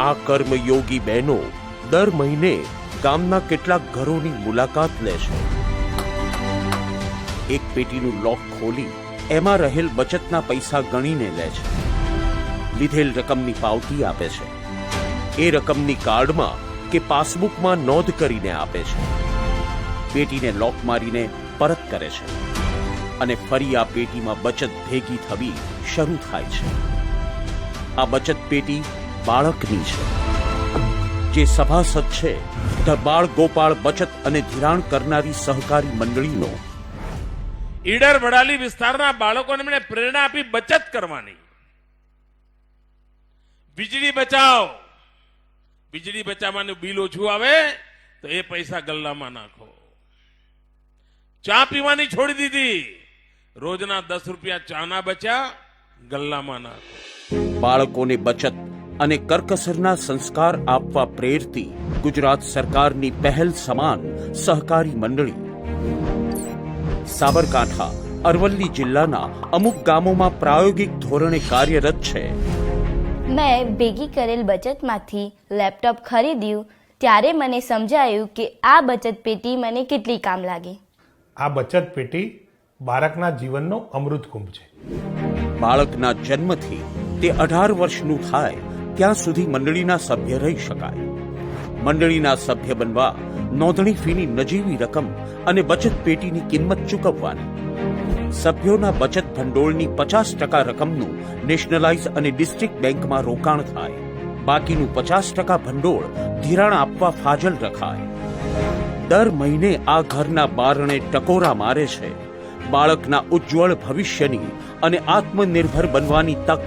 આ કર્મયોગી બહેનો દર મહિને ગામના કેટલાક ઘરોની મુલાકાત લે છે. એક પેટીનું લોક ખોલી એમાં રહેલ બચતના પૈસા ગણીને લે છે. લીધેલ રકમની પાવતી આપે છે. એ રકમની કાર્ડમાં કે પાસબુકમાં નોંધ કરીને આપે છે. પેટીને લોક મારીને પરત કરે છે અને ફરી આ પેટીમાં બચત ભેગી થવી શરૂ થાય છે. આ બચત પેટી બાળકની છે. જે સભાસદ છે ધ બાળ ગોપાળ બચત અને ધિરાણ કરનારી સહકારી મંડળીનો. ઈડર વડાલી વિસ્તારના બાળકોને એમણે પ્રેરણા આપી બચત કરવાની. વીજળી બચાવ, વીજળી બચાવવાનું બિલ ઓછું આવે તો એ પૈસા ગલ્લામાં નાખો. ચા પીવાની છોડી દીધી, રોજના 10 રૂપિયા ચાના બચ્યા ગલ્લામાં નાખો. બાળકોને બચત અને કરકસરના સંસ્કાર આપવા પ્રેરતી ગુજરાત સરકારની પહેલ સમાન સહકારી મંડળી સાબરકાંઠા, અરવલ્લી જિલ્લાના અમુક ગામોમાં પ્રાયોગિક ધોરણે કાર્યરત છે. મેં ભેગી કરેલ બચતમાંથી લેપટોપ ખરીદ્યું ત્યારે મને સમજાયું કે આ બચત પેટી મને કેટલી કામ લાગી. આ બચત પેટી બાળકના જીવનનો અમૃત કુંભ છે. બાળકના જન્મથી તે 18 વર્ષનું થાય ત્યાં સુધી મંડળીના સભ્ય રહી શકાય. મંડળીના સભ્ય બનવા નોંધણી ફીની નજીવી રકમ અને બચત પેટીની કિંમત ચૂકવવાની. સભ્યોના બચત ભંડોળની 50% રકમનું નેશનલાઇઝ અને ડિસ્ટ્રિક્ટ બેંકમાં રોકાણ થાય. બાકીનું 50% ભંડોળ ધિરાણ આપવા ફાજલ રખાય. દર મહિને આ ઘરના બારણે ટકોરા મારે છે. બાળકના ઉજ્જવળ ભવિષ્યની અને આત્મનિર્ભર બનવાની તક